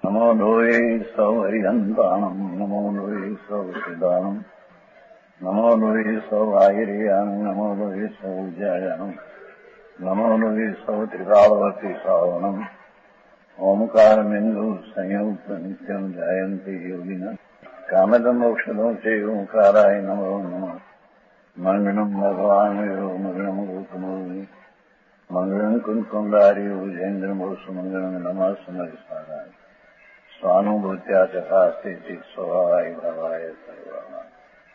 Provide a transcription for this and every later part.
नमो लोये सौहरिहन्ताणम् नमो लोये सौहृदानम् नमो लोये सौभागिर्यानम् नमो लोये सौज्यायानम् नमो लोये सौत्रिकालवर्ति सावनम् ओंकारमिन्दु संयुक्त नित्यम् जायन्ति योगिनः कामदम् मोक्षदम् च ओंकाराय नमो नमः मंगलम् भगवान् मंगलम् गौतमोनि मंगलम् कुंकुंडारि उजेन्द्रमोसु मंगलम् नमः समरिसाराय स्वानुभूत्या चकास्ते स्वभावाय भवाय सर्वाः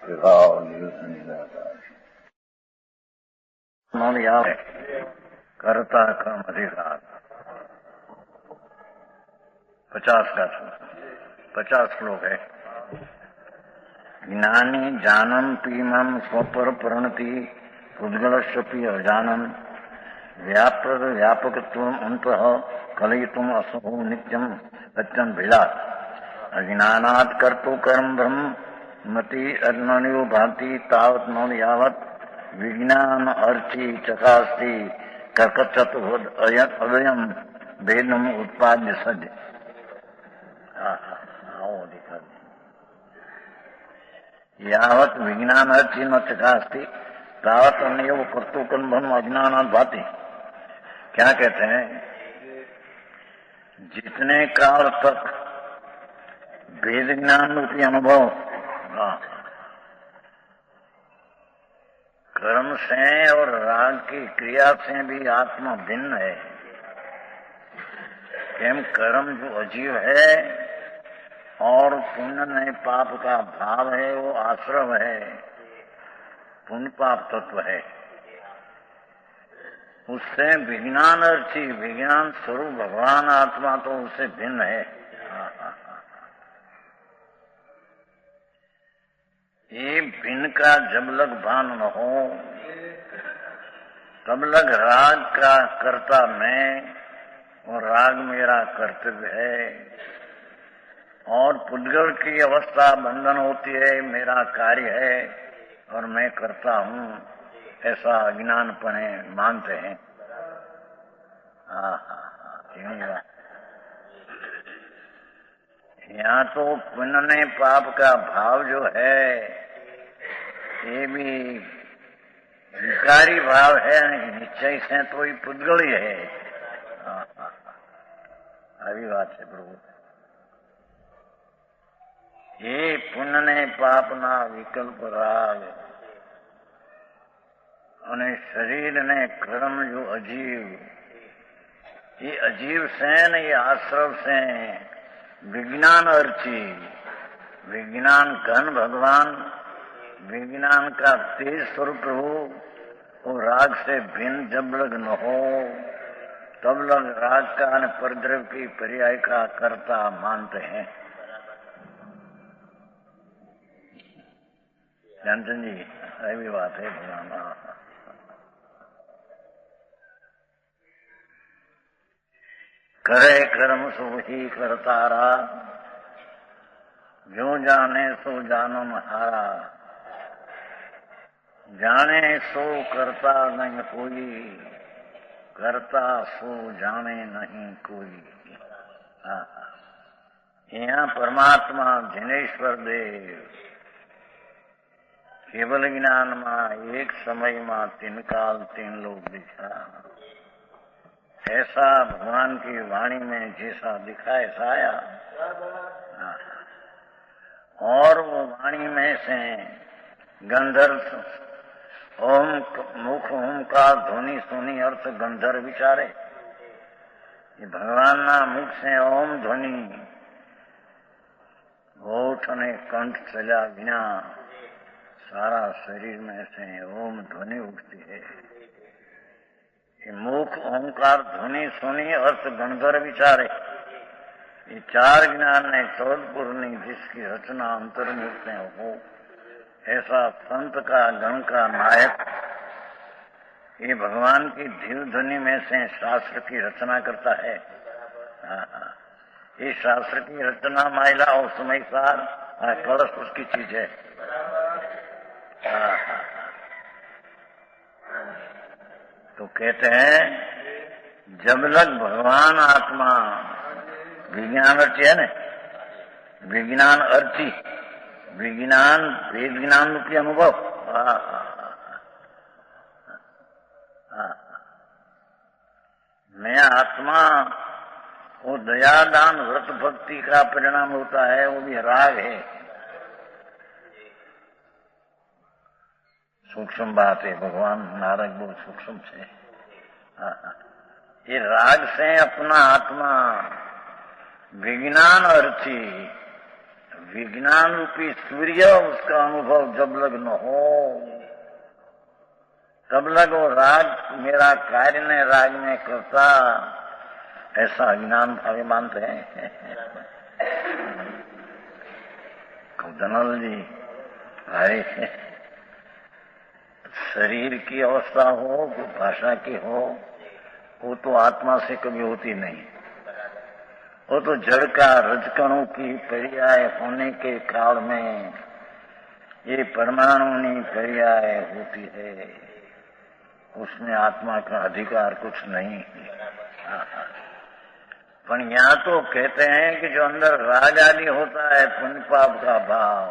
विभाव निदाकार कर्ता का अधिकार 50 श्लोक है। ज्ञानी जानम पीमम स्वपर प्रणति पुद्गलस्वपि अजानम व्यापकत्वम अंतः कलयितुम असहो नित्यम सत्यम भेदात अज्ञानात् कर्तु कर्म ब्रह्म मति अज्ञानियो भाति तावत न यावत विज्ञान अर्ची चकास्ति कर्कचत अवयम भेदम उत्पाद्य सज यावत विज्ञान अर्ची न चकास्ति तावत अन्य कर्तु कर्म ब्रह्म अज्ञानात् भाति। क्या कहते हैं? जितने काल तक भेद ज्ञान रूपी अनुभव कर्म से और राग की क्रिया से भी आत्मा भिन्न है। केम कर्म जो अजीव है और पुण्य नहीं पाप का भाव है वो आश्रव है, पुण्य पाप तत्व है। उससे विज्ञान अर्ची विज्ञान स्वरूप भगवान आत्मा तो उससे भिन्न है। ये भिन्न का जब लग भान न हो तब लग राग का कर्ता मैं और राग मेरा कर्तव्य है और पुद्गल की अवस्था बंधन होती है, मेरा कार्य है और मैं करता हूँ, ऐसा अज्ञानपने मानते हैं। यहाँ तो पुण्य ने पाप का भाव जो है ये भी विकारी भाव है, निश्चय से तो ये पुद्गल ही है। अभी बात है प्रभु। ये पुण्य ने पाप ना विकल्प राग અને શરીર ને કર્મ जो अजीव, ये अजीव से न ये आश्रव से विज्ञान अर्ची विज्ञान घन भगवान विज्ञान का तेज स्वरूप प्रभु और राग से भिन्न जब लग न हो तब लग राग का न परद्रव्य की पर्याय का कर्ता मानते हैं। जानते जी ऐसी बात है भगवान। करे कर्म सो ही करतारा जो जाने सो जानो हारा जाने सो करता नहीं कोई करता सो जाने नहीं कोई। यहाँ परमात्मा जिनेश्वर देव केवल ज्ञान में एक समय में 3 काल 3 लोग दिखा। ऐसा भगवान की वाणी में जैसा दिखा ऐसा आया और वो वाणी में से गंधर्व ओम मुख ओमकार ध्वनि सुनी अर्थ गंधर्व विचारे। ये भगवान ना मुख से ओम ध्वनि होठ ने कंठ चला बिना सारा शरीर में से ओम ध्वनि उठती है। मुख ओंकार ध्वनि सुनी अर्थ गंधर्व विचारे। ये 4 ज्ञान ने चौदपुरनी जिसकी रचना अंतर्मुख में हो ऐसा संत का गण का नायक ये भगवान की धीर ध्वनि में से शास्त्र की रचना करता है। ये शास्त्र की रचना महिला और समय सार कलश उसकी चीज है। तो कहते हैं जब लग भगवान आत्मा विज्ञान अर्ची है ने, विज्ञान अर्ची, विज्ञान वेद ज्ञान रूपी अनुभव। मैं आत्मा, वो दयादान व्रत भक्ति का परिणाम होता है, वो भी राग है। सूक्ष्म बात है, भगवान नारद बहुत सूक्ष्म से। ये राग से अपना आत्मा विज्ञान अर्ची, विज्ञान रूपी सूर्य उसका अनुभव जब लग न हो तब लग वो राग मेरा कार्य ने राग में करता, ऐसा अज्ञान भावी मानते हैं। कौदनल जी भाई, शरीर की अवस्था हो, भाषा की हो, वो तो आत्मा से कभी होती नहीं। वो तो जड़ का रजकणों की पर्याय होने के काल में ये परमाणुनी पर्याय होती है, उसमें आत्मा का अधिकार कुछ नहीं है। पर यहाँ तो कहते हैं कि जो अंदर राग आदि होता है, पुण्य पाप का भाव,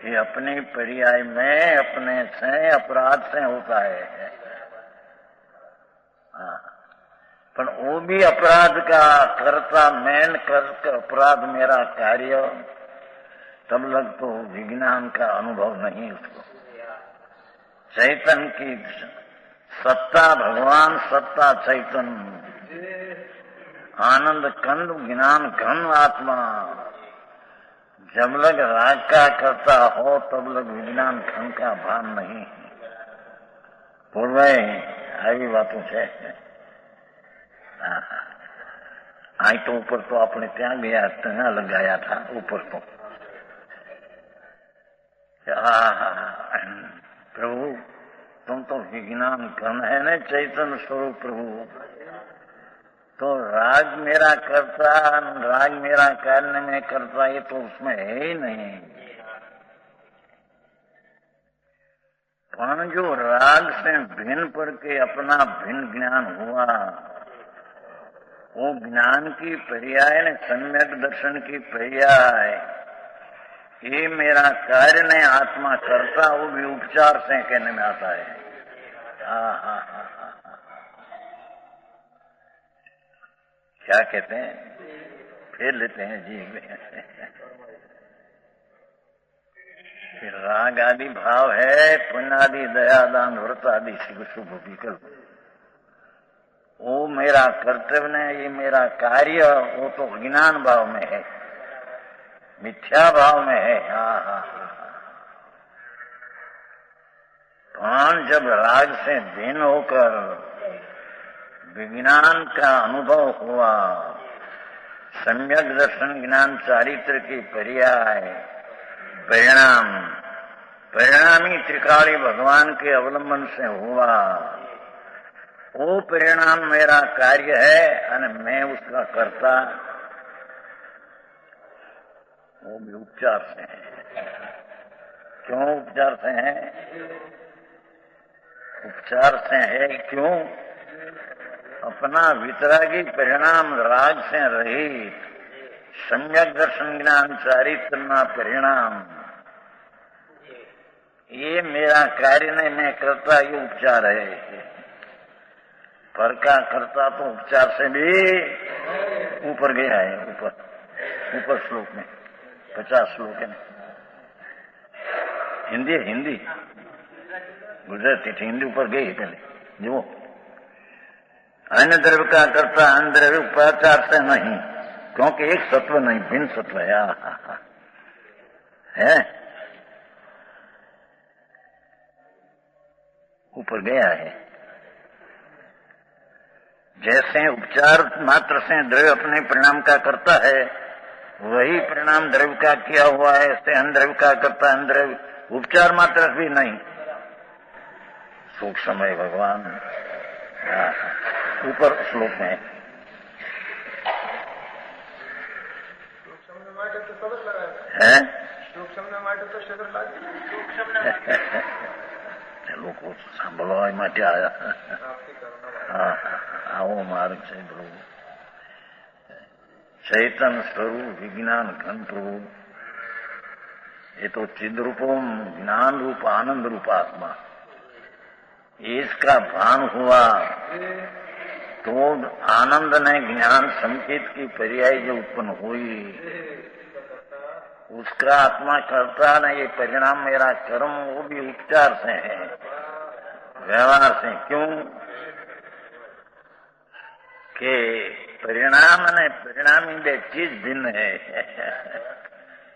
ये अपने पर्याय में अपने से अपराध से होता है। पर वो भी अपराध का करता मैन कर अपराध मेरा कार्य, तब लग तो विज्ञान का अनुभव नहीं उसको। चैतन्य की सत्ता भगवान, सत्ता चैतन्य, आनंद कंद ज्ञान घन आत्मा, जब लग राग का करता हो तब लग विज्ञान घन का भान नहीं। पूर्व આવી વાતો છે। आई तो ऊपर तो अपने ત્યાં गया, ત્યાં लगाया था ऊपर तो। प्रभु तुम तो विज्ञान घन है न, चैतन्य स्वरूप प्रभु, तो राग मेरा करता, राग मेरा कार्य में करता, ये तो उसमें है ही नहीं। पर जो राग से भिन्न पड़ के अपना भिन्न ज्ञान हुआ, वो ज्ञान की पर्याय ने सम्यक दर्शन की पर्याय, ये मेरा कार्य ने आत्मा करता, वो भी उपचार से कहने में आता है। क्या कहते हैं, फेर लेते हैं जी। राग आदि भाव है, पुण्यादि दयादान व्रत आदि शुभ विकल्प, वो मेरा कर्तव्य ने, ये मेरा कार्य, वो तो ज्ञान भाव में है, मिथ्या भाव में है। प्राण जब राग से भिन्न होकर विज्ञान का अनुभव हुआ, सम्यक दर्शन ज्ञान चारित्र की पर्याय परिणाम, परिणामी त्रिकाली भगवान के अवलंबन से हुआ, वो परिणाम मेरा कार्य है और मैं उसका कर्ता, वो भी उपचार से है। क्यों उपचार से है? उपचार से है क्यों? अपना वितरागी परिणाम राग से रहित सम्यक दर्शन ज्ञान चारित्र परिणाम, ये मेरा कार्य नहीं मैं करता, ये उपचार है। पर का करता तो उपचार से भी ऊपर गया है, ऊपर श्लोक में 50 श्लोक है। हिंदी हिंदी गुजराती थी, हिंदी ऊपर गई पहले जो अन्य द्रव्य का करता, अन्य द्रव्य उपचार से नहीं, क्योंकि एक सत्व नहीं, भिन्न सत्व है, ऊपर गया है। जैसे उपचार मात्र से द्रव्य अपने परिणाम का करता है, वही परिणाम द्रव्य का किया हुआ है, ऐसे अनद्रव्य का करता है, अनद्रव्य उपचार मात्र भी नहीं। सूक्ष्म है भगवान, ऊपर श्लोक में है। લોકો સાંભળવા માટે આવ્યા, આવો માર્ગ છે પ્રભુ। चैतन्य स्वरूप विज्ञान घन प्रभु, ये तो चिद्रूपम ज्ञान रूप आनंद रूप आत्मा, इसका भान हुआ तो आनंद ने ज्ञान संकेत की पर्याय जो उत्पन्न हुई, उसका आत्मा करता न ये परिणाम मेरा कर्म, वो भी उपचार से है, व्यवहार से। क्यों कि परिणाम ने परिणामी बे चीज भिन्न है।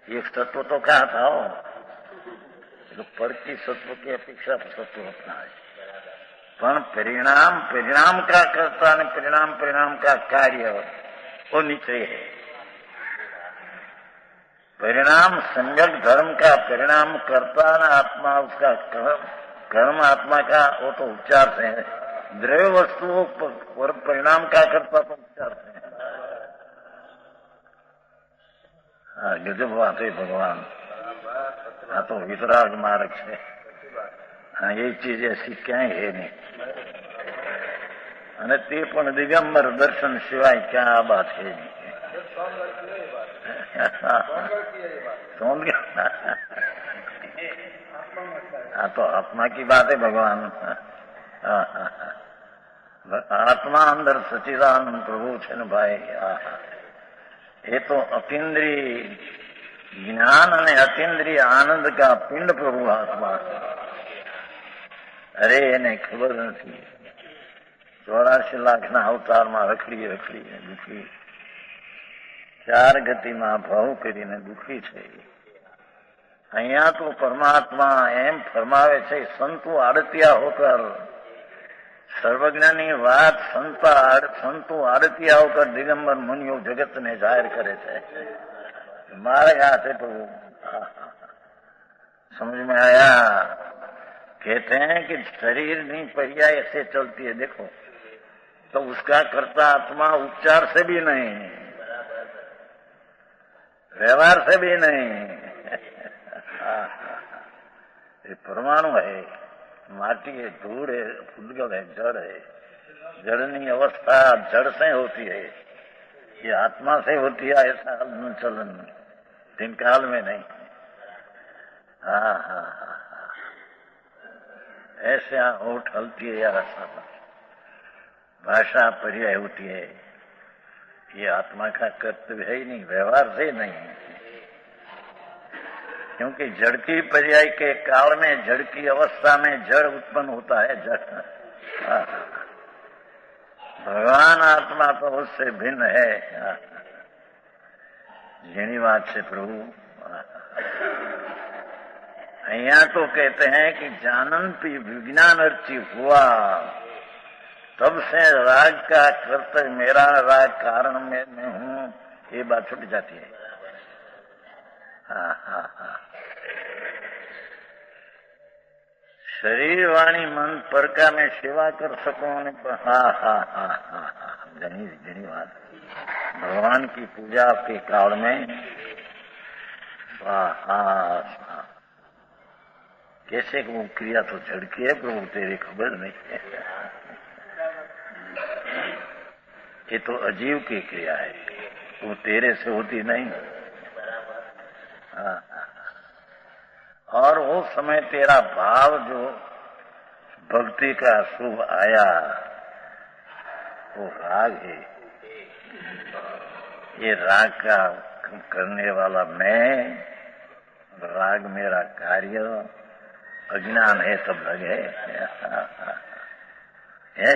एक सत्व तो कहा था तो पर की सत्व की अपेक्षा सत्व अपना है, पर परिणाम परिणाम का कर्ता ने परिणाम का कार्य वो निश्चय है। परिणाम संज्ञक धर्म का परिणाम करता न आत्मा, उसका कर्म आत्मा का वो तो उपचार से है। द्रव्य वस्तुओं पर परिणाम का करता तो उपचार से है। हाँ, गजब बात है भगवान। हाँ तो वितराग मार्ग से हाँ ये चीज ऐसी क्या है नहीं, અને તે પણ દિગંબર દર્શન સિવાય ક્યાં આ બાત છે નહીં। हाँ तो आत्मा की बात है भगवान। आत्मा अंदर सच्चिदानंद प्रभु છે ને ભાઈ। ये तो अतीन्द्रिय ज्ञान અને अतीन्द्रिय आनंद का पिंड प्रभु आत्मा। अरे એને ખબર નથી, 84 લાખના અવતારમાં રખડી રખડીને દુઃખી, 4 ગતિમાં ભાવ કરીને દુઃખી છે। અહીંયા તો પરમાત્મા એમ ફરમાવે છે, સંતો આડતિયા હોકર સર્વજ્ઞની વાત સંતો આડતિયા હોकर દિગंबर मुनियों जगत ने जाहिर करे थे। मार्ग आते प्रभु समझ में आया। कहते हैं कि शरीर नहीं पर्याय ऐसे चलती है, देखो तो उसका कर्ता आत्मा उपचार से भी नहीं, व्यवहार से भी नहीं। ये परमाणु है, माटी है, धूल है, फुटगल है, जड़ है। जड़नी अवस्था जड़ से होती है, ये आत्मा से होती है। ऐसा चलन दिन काल में नहीं। हाँ हाँ हाँ, ऐसे होठ हलती है या भाषा पर्याय होती है, ये आत्मा का कर्तव्य है ही नहीं, व्यवहार से नहीं। क्योंकि जड़ की पर्याय के काल में, जड़ की अवस्था में जड़ उत्पन्न होता है, जड़। भगवान आत्मा तो उससे भिन्न है। जीणी बात से प्रभु। यहाँ तो कहते हैं कि जानन भी विज्ञान अर्ची हुआ, तब से राग का कर्तव्य मेरा, राग कारण में हूँ, ये बात छूट जाती है। हाँ हाँ हाँ, शरीर वाणी मन पर का मैं सेवा कर सकूं। हाँ हाँ हाँ हाँ हाँ, घनी बात। भगवान की पूजा के काल में कैसे वो क्रिया तो झड़की है प्रभु, तेरी खबर नहीं है। ये तो अजीव की क्रिया है, वो तेरे से होती नहीं। और वो समय तेरा भाव जो भक्ति का शुभ आया, वो राग है। ये राग का करने वाला मैं, राग मेरा कार्य, अज्ञान है तब लगे है।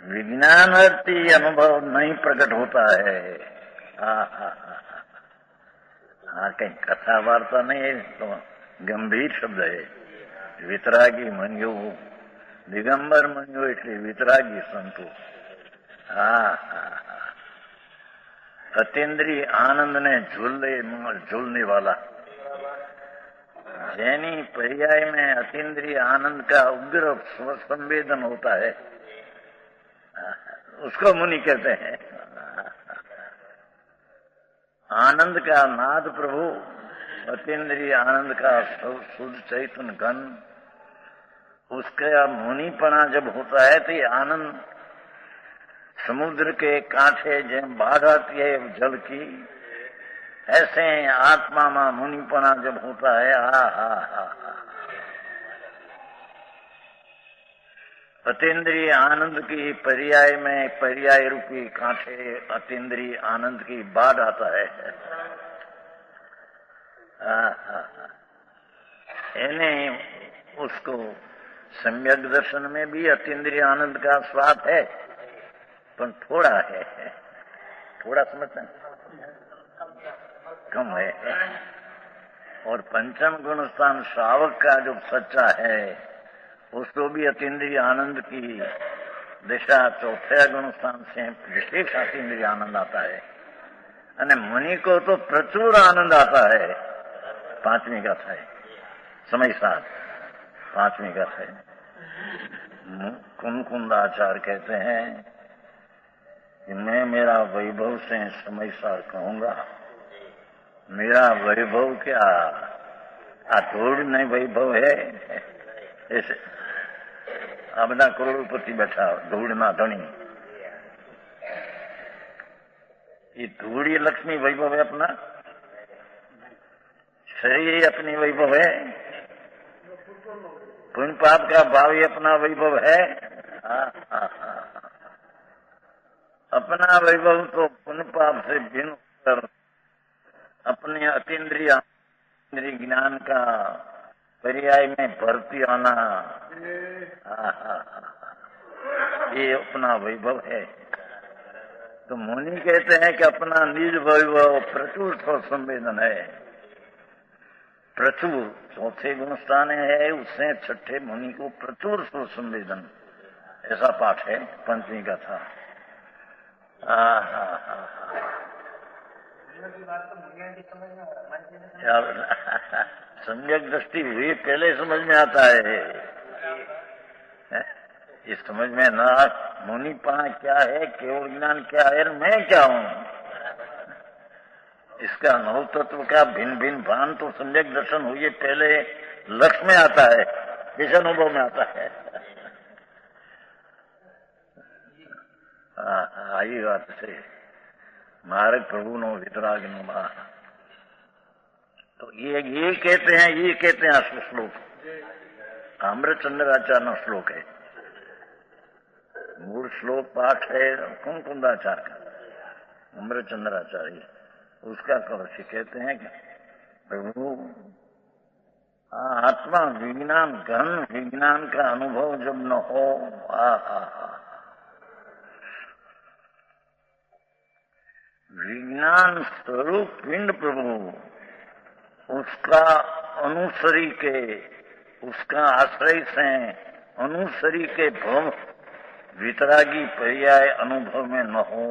विज्ञान अर्थी अनुभव नहीं प्रकट होता है। हाँ कहीं कथा वार्ता नहीं है, तो गंभीर शब्द है। वितरागी मनियो, दिगंबर मनियो એટલે वितरागी संतो। अतीन्द्रिय आनंद ने झूलने वाला, जैनी पर्याय में अतीन्द्रिय आनंद का उग्र संवेदन होता है, उसको मुनि कहते हैं। आनंद का नाद प्रभु, अतीन्द्रिय आनंद का शुद्ध चैतन्य घन, उसका मुनिपना जब होता है तो ये आनंद समुद्र के कांठे जेम बाढ़ आती है जल की, ऐसे आत्मा में मुनिपना जब होता है, हा हा हा हा, अतीन्द्रिय आनंद की पर्याय में पर्याय रूपी कांठे अतीन्द्रिय आनंद की बाढ़ आता है। एने उसको सम्यक दर्शन में भी अतीन्द्रिय आनंद का स्वाद है, पर थोड़ा है, थोड़ा समझते हैं, कम है। और पंचम गुण स्थान श्रावक का जो सच्चा है उसको भी अतीन्द्रिय आनंद की दिशा चौथे गुण स्थान से विशेष अतीन्द्रिय आनंद आता है। अने मुनि को तो प्रचुर आनंद आता है। पांचवी कथा है, समय साथ पांचवी कथा है। कुंकुंदाचार्य कहते हैं कि मैं मेरा वैभव से समय सार कहूंगा। मेरा वैभव क्या, थोड़ी नहीं वैभव है। ऐसे आ बधा करोड़पति बैठा धूड़ना धनी, ये धूड़ी लक्ष्मी वैभव है अपना, शरीर अपनी वैभव है, पुण्य पाप का भाव ही अपना वैभव है। अपना वैभव तो पुण्य पाप से भिन्न कर अपने अतीन्द्रिय ज्ञान का पर्याय में भर्ती आना, ये अपना वैभव है। तो मुनि कहते हैं कि अपना निज वैभव प्रचुर संवेदन है। प्रचुर चौथे गुण स्थान है, उससे छठे मुनि को प्रचुर संवेदन, ऐसा पाठ है पंचमी का था। सम्यक दृष्टि हुई पहले समझ में आता है। ये समझ में ना मुनिपना क्या है, केवल ज्ञान क्या है, मैं क्या हूं, इसका नौ तत्व का भिन्न भिन्न भान तो सम्यक दर्शन हुई पहले लक्ष्य में आता है, इस अनुभव में आता है। आई बात से मार्ग प्रभु नो वितराग नो। तो ये कहते हैं श्लोक अमृतचंद्राचार्य न श्लोक है, मूल श्लोक पाठ है कुंकुंदाचार्य का, अमृतचंद्राचार्य उसका कवच कहते हैं कि प्रभु आत्मा विज्ञान घन विज्ञान का अनुभव जब न हो, विज्ञान स्वरूप पिंड प्रभु उसका अनुसरी के, उसका आश्रय से अनुसरी के भव वितरागी पर्याय अनुभव में न हो,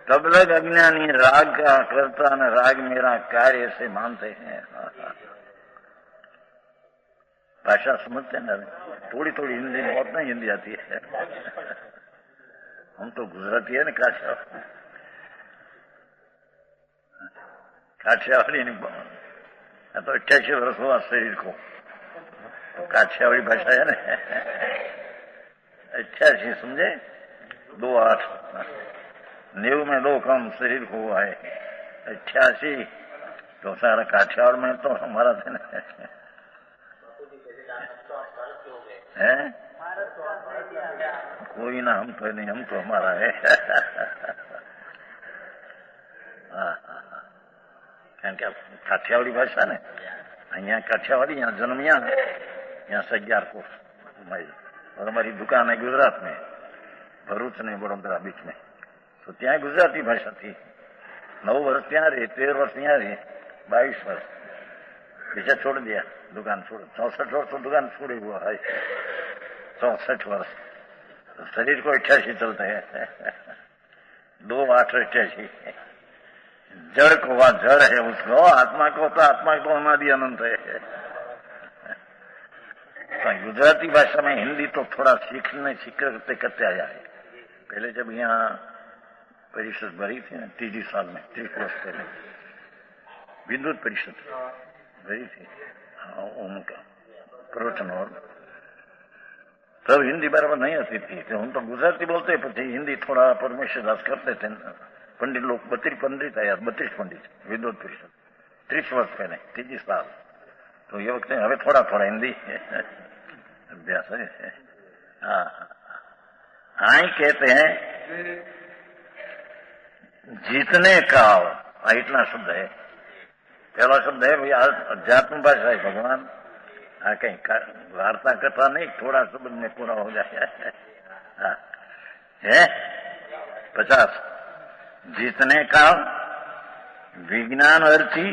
तब लग अज्ञानी राग का करता न राग मेरा कार्य से मानते हैं। भाषा समझते हैं ना, थोड़ी थोड़ी हिंदी, बहुत नहीं हिंदी आती है। हम तो गुजराती है ना, काठियावाड़ी नहीं, तो 88 वर्ष हुआ शरीर को, तो काठियावाड़ी भाषा है ना। 88 समझे, 28 90 में 2 कम शरीर को हुआ है, 88 तो सारा काठियावाड़ में तो हमारा थे ना है। कोई ना, हम तो नहीं, हम तो हमारा है। કારણ કે કાઠિયાવાડી ભાષા ને, અહીંયા काठियावाड़ी, यहाँ जन्मिया, यहाँ से 11 कोर्स और हमारी दुकान है गुजरात में, भरूच ने वडोदरा बीच में, तो ત્યાં गुजराती भाषा थी। 9 वर्ष ત્યાં रहे, 13 वर्ष यहाँ रहे, 22 वर्ष पीछे छोड़ दिया, दुकान छोड़, 64 वर्ष तो दुकान छोड़े हुआ है, 64 वर्ष। तो शरीर को 88 चलते हैं, 2 8 88। जड़ को वह जड़ है उसको, आत्मा को तो आत्मा को अनादि अनंत है। तो गुजराती भाषा में हिंदी तो थोड़ा सीखते करते आया है। पहले जब यहाँ परिषद भरी थी ना, 3 साल में, 30 वर्ष पहले विद्युत परिषद भरी थी, उनका प्रवचन और तब हिंदी बराबर नहीं आती थी, तो हम तो गुजराती बोलते, પછી हिंदी थोड़ा परमेश्वरदास करते थे। पंडित लोग 32 पंडित आया, 32 पंडित विद्वत परिषद 30 वर्ष पहले, 30 साल। तो ये वक्त हमें थोड़ा थोड़ा हिंदी अभ्यास है। हाँ, आई कहते हैं जीतने का, इतना शब्द है। पहला शब्द है भाई अध्यात्म भाषा है भगवान। कहीं वार्ता कथा नहीं, थोड़ा शब्द में पूरा हो जाए। है 50 जीतने का विज्ञान अर्थी।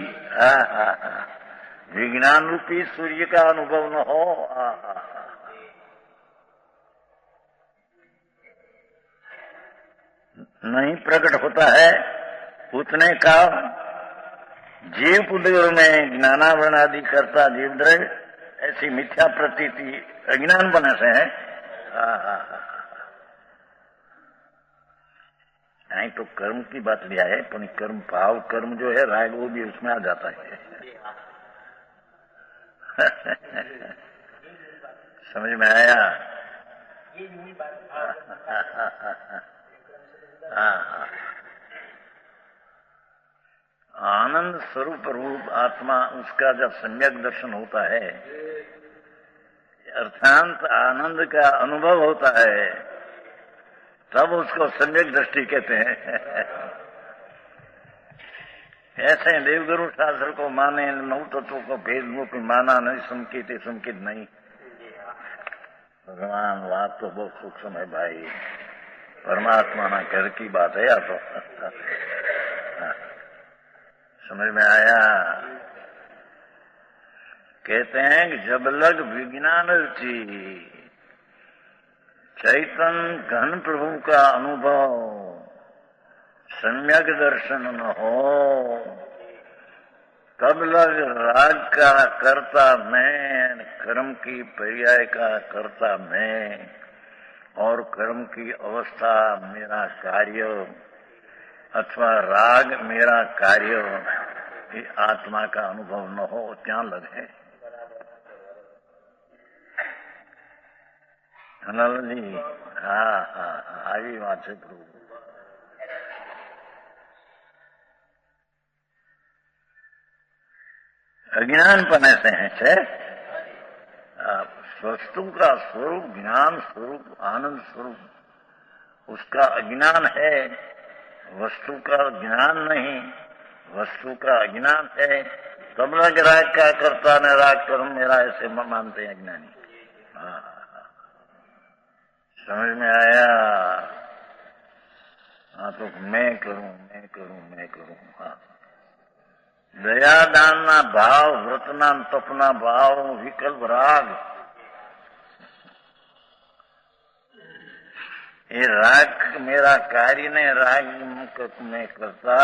विज्ञान रूपी सूर्य का अनुभव न हो, नहीं प्रकट होता है उतने का जीव पुद्गल में ज्ञानावरण आदि करता जीव द्रव्य, ऐसी मिथ्या प्रतीति अज्ञान बने से है। नहीं तो कर्म की बात लिया है, पर कर्म भाव कर्म जो है राग वो भी उसमें आ जाता है। समझ में आया? आनंद स्वरूप रूप आत्मा, उसका जब सम्यक दर्शन होता है, अर्थात आनंद का अनुभव होता है, तब उसको सम्यक दृष्टि कहते हैं। ऐसे देवगुरु शास्त्र को माने, नौ तत्वों को भेद रूप माना नहीं, संकित संकित नहीं। भगवान बात तो बहुत सूक्ष्म है भाई, परमात्मा ना घर की बात है या तो। समझ में आया? कहते हैं कि जब लग विज्ञान रुचि, चैतन्य घन प्रभु का अनुभव, सम्यक दर्शन न हो, तब लग राग का कर्ता मैं, कर्म की पर्याय का कर्ता मैं, और कर्म की अवस्था मेरा कार्य अथवा राग मेरा कार्य, ये आत्मा का अनुभव न हो, क्या लगे? अनल जी, हाँ, આવી વાત છે પ્રભુ। अज्ञान पने से है वस्तु का स्वरूप, ज्ञान स्वरूप, आनंद स्वरूप, उसका अज्ञान है, वस्तु का ज्ञान नहीं, वस्तु का अज्ञान है। तब लग राग का करता न राग कर्म मेरा, ऐसे मानते हैं अज्ञानी। समझ में आया? हाँ, तो मैं करूं, मैं करूं, मैं करूं। हाँ, दया दानना भाव, व्रतना तपना भाव, विकल्प राग, ये राग मेरा कार्य ने, राग में करता,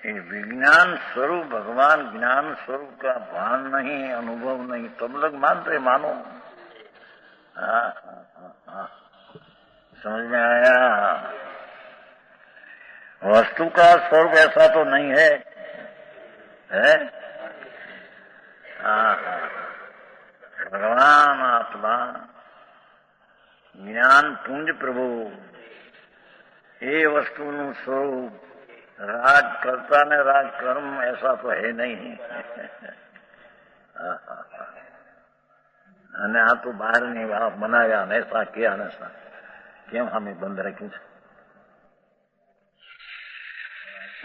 ये विज्ञान स्वरूप भगवान ज्ञान स्वरूप का भान नहीं, अनुभव नहीं, तब लोग मानते मानो। हाँ, समझ में आया? वस्तु का स्वरूप ऐसा तो नहीं है, है? भगवान आत्मा ज्ञान पुंज प्रभु, ये वस्तु नु स्वरूप, राग करता ने राग कर्म ऐसा तो है नहीं। અને આ તો બહારની બનાવ્યા ને ऐसा किया ने सा, કેમ हमें बंद रखी?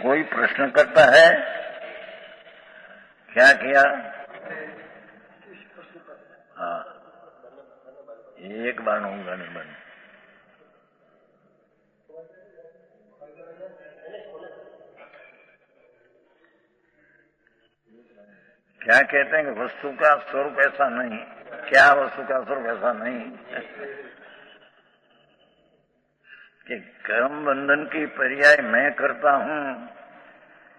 कोई प्रश्न करता है क्या किया? हाँ, एक बार होगा नहीं बन। क्या कहते हैं कि वस्तु का स्वरूप ऐसा नहीं। क्या वस्तु का स्वरूप ऐसा नहीं कि कर्म बंधन की पर्याय मैं करता हूं,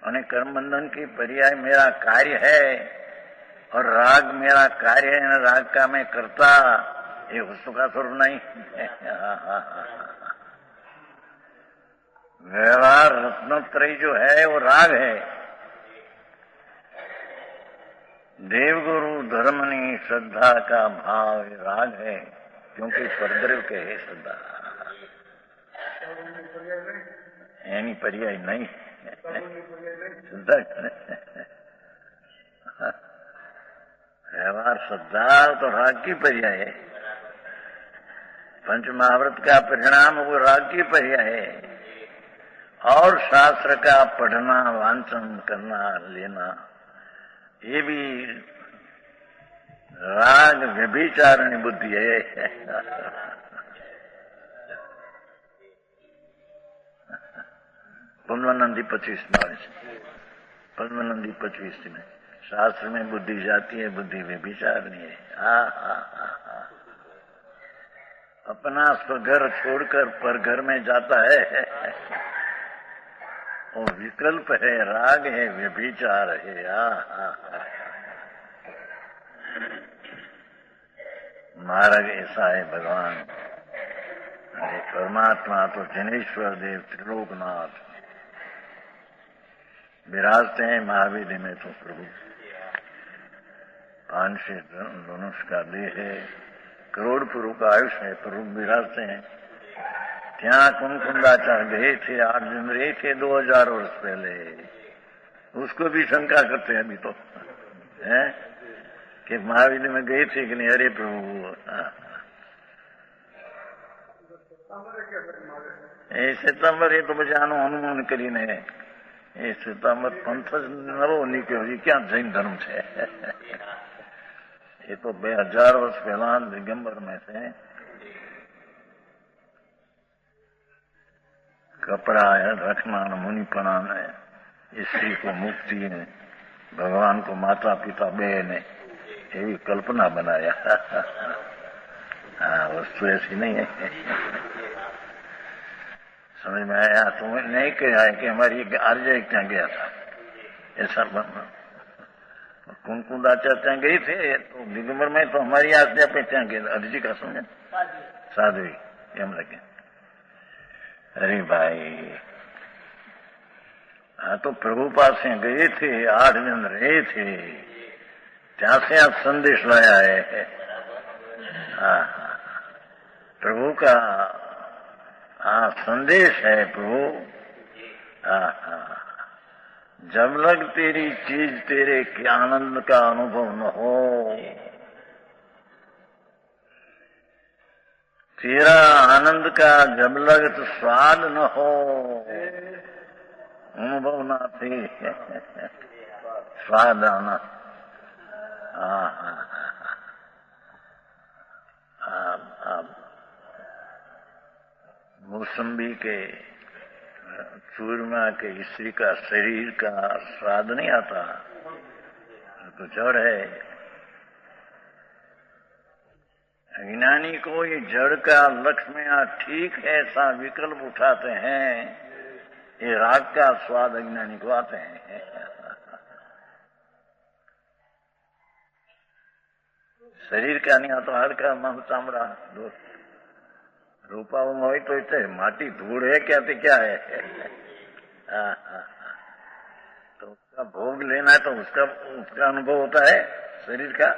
और कर्म बंधन की पर्याय मेरा कार्य है, और राग मेरा कार्य है, राग का मैं करता, ये वस्तु का स्वरूप नहीं। व्यवहार रत्नत्रय जो है वो राग है, देवगुरु धर्मनी श्रद्धा का भाव राग है, क्योंकि परद्रव के है श्रद्धा। एनी पर्याय नहीं श्रद्धा व्यवहार श्रद्धा तो राग की पर्याय है। पंच महाव्रत का परिणाम वो राग की पर्याय है। और शास्त्र का पढ़ना, वांचन करना, लेना, ये भी राग व्यभिचारिणी बुद्धि है। पद्मानंदी 25 पद्मानंदी 25 में शास्त्र में बुद्धि जाती है, बुद्धि व्यभिचारिणी है। अपना स्वघर छोड़कर पर घर में जाता है, वो विकल्प है, राग है, व्यभिचार है। मार्ग ऐसा है भगवान। अरे परमात्मा तो जनेश्वर देव त्रिलोकनाथ विराजते हैं महावीर में। तो प्रभु 500 धनुष का देह है, करोड़ पुरु का आयुष है, प्रभु विराजते हैं। ત્યાં कुंकुंदाचार्य गए थे, 8 दिन रहे थे 2000 वर्ष पहले। उसको भी शंका करते हैं अभी तो, है कि महावीर में गए थे कि नहीं। अरे प्रभु એ સિતંબર એ તો પછી આનું અનુમાન કરીને એ સિતંબર પંથ જ નવો નીકળ્યો, એ ક્યાં જૈન ધર્મ છે? એ તો 2000 वर्ष पहला दिगंबर में से कपड़ा है रखना, मुनिपना ने, स्त्री को मुक्ति ने, भगवान को माता पिता बे ने, ये कल्पना बनाया। हाँ, वस्तु ऐसी नहीं है। समझ में आया? तुम्हें नहीं कहा है कि हमारी आर्य क्या गया था, ऐसा बनना। कुंकुंदाचार्य ત્યાં गई थे तो दिगंबर में तो हमारी आज्ञा पे ત્યાં गए। अर्जी का समझे साध्वी एम लगे। अरे भाई हाँ, तो प्रभु पास गए थे, 8 दिन रहे थे, ત્યાં से आप संदेश लाया है। हाँ, प्रभु का संदेश है प्रभु। हाँ, जब लग तेरी चीज तेरे के आनंद का अनुभव न हो, तेरा आनंद का जब लग तो स्वाद न हो, अनुभव ना थे, स्वाद आना। मौसम्बी के, चूरमा के स्त्री का शरीर का स्वाद नहीं आता, तो जड़ है। अज्ञानी को ये जड़ का लक्ष्य ठीक है ऐसा विकल्प उठाते हैं, ये राग का स्वाद अज्ञानी को आते हैं। शरीर का नहीं आता, हर का मांस चामड़ा दोस्त रूपा हो तो इतने माटी धूल है क्या थे क्या है। तो उसका भोग लेना है तो उसका अनुभव होता है शरीर का।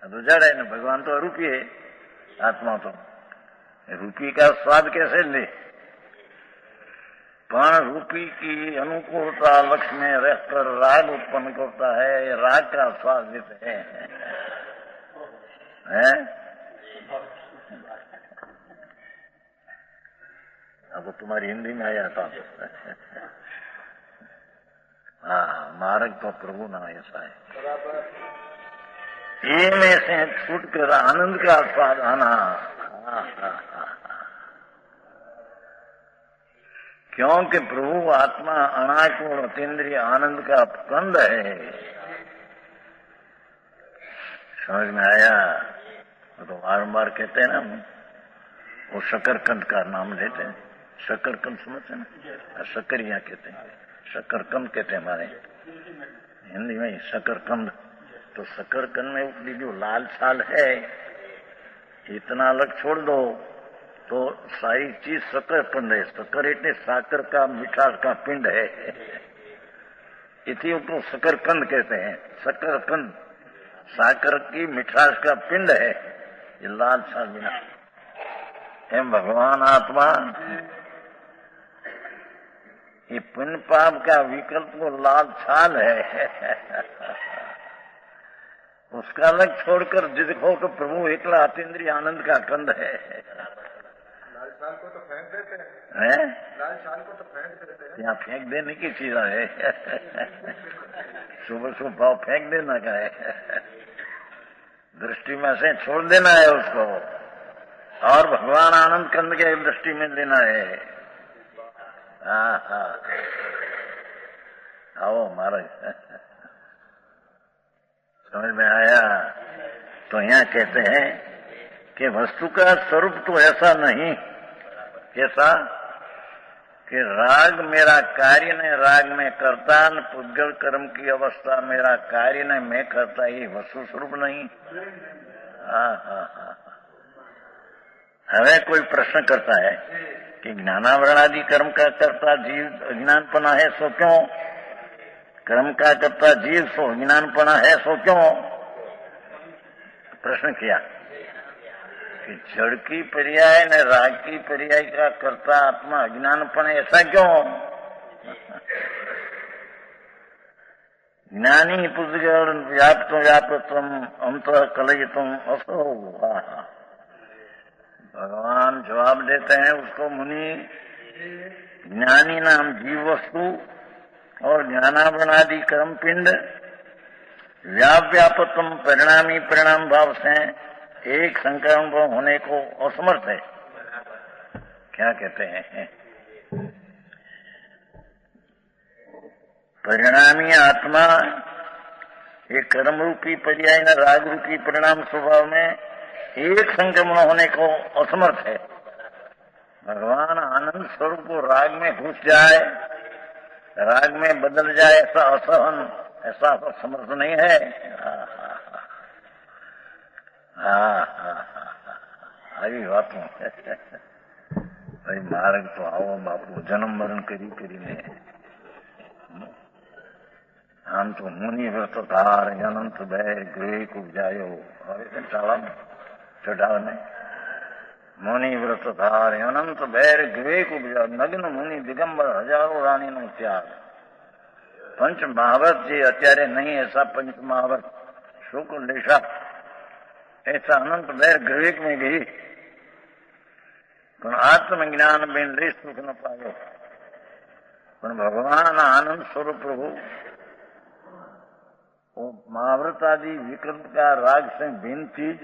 तो जड़ है ना, भगवान तो अरूपी है, आत्मा तो रूपी का स्वाद कैसे ले? पण रूपी की अनुकूलता लक्ष्य में रहकर राग उत्पन्न करता है, राग का स्वाद लेते हैं। अब तुम्हारी हिंदी में आया था। हाँ, मार्ग तो प्रभु ना ऐसा है। ये में से छूट कर आनंद का स्वाद आना। क्योंकि प्रभु आत्मा अनाकुल अतीन्द्रिय आनंद का कंद है। समझ में आया? तो बारम्बार कहते हैं ना, वो शकरकंद का नाम लेते हैं। शकरकंद समझते ना, शकरिया कहते हैं, शकरकंद कहते हैं हमारे हिंदी में शकरकंद। तो शकरकंद में उपली जो लाल छाल है, इतना अलग छोड़ दो तो सारी चीज शकरकंद है। शक्कर इतने साकर का मिठास का पिंड है। इसी को शकरकंद कहते हैं। शकरकंद साकर की मिठास का पिंड है, ये लाल छाल बिना है। भगवान आत्मा ये पुण्य पाप का विकल्प को लाल छाल है। उसका अलग छोड़कर देखो तो प्रभु एकला अतीन्द्रिय आनंद का कंद है। लाल छाल को तो फेंक देते हैं? लाल छाल को तो फेंक देते हैं। यहाँ फेंक देने की चीज है। सुबह सुबह भाव फेंक देना का है, दृष्टि में से छोड़ देना है उसको, और भगवान आनंद कंद के दृष्टि में लेना है। हाँ, आओ महाराज, समझ में आया? तो यहाँ कहते हैं कि वस्तु का स्वरूप तो ऐसा नहीं, कैसा कि राग मेरा कार्य ने, राग में करता न पुद्गल कर्म की अवस्था मेरा कार्य ने मैं करता, ये वस्तु स्वरूप नहीं। हमें कोई प्रश्न करता है कि ज्ञानावरण आदि कर्म का करता जीव अज्ञानपना है, सो क्यों? कर्म का करता जीव सो अज्ञानपना है, सो क्यों? प्रश्न किया कि जड़ की पर्याय ने राग की पर्याय का करता आत्मा अज्ञानपन, ऐसा क्यों? ज्ञानी पुद्गल व्यापत्वम अंत कलयितुम असो। भगवान जवाब देते हैं उसको, मुनि ज्ञानी नाम जीव वस्तु और ज्ञानावरणादि कर्म पिंड व्यापत्वम परिणामी परिणाम भाव से एक संकरण होने को असमर्थ है। क्या कहते हैं? परिणामी आत्मा ये कर्म रूपी पर्याय न राग रूपी परिणाम स्वभाव में एक संक्रमण होने को असमर्थ है। भगवान आनंद स्वरूप को राग में घुस जाए, राग में बदल जाए, ऐसा असहन, ऐसा समर्थ नहीं है। આવી વાતો ભાઈ માર્ગ તો આવો બાપુ જન્મ મરણ કરી કરીને આમ તો મુનિ વ્રત ધાર અનંત બેર ગ્રેક ઉપજાયો, હવે છે ચાલા ચઢાવ ને મુનિ વ્રત ધાર અનંત બેર ગ્રેક ઉપજાયો, નગ્ન મુનિ દિગંબર હજારો રાણીનો ત્યાગ। પંચ મહાવત જે અત્યારે નહીં ऐसा पंच महावत शुक्ल लेशा ऐसा अनंत बैर ग्रेक में गई, પણ આત્મજ્ઞાન બેન લે સુખ ન પાયો। પણ भगवान आनंद स्वरूप प्रभु वो महाव्रत आदि विकल्प का राग से भिन्न चीज,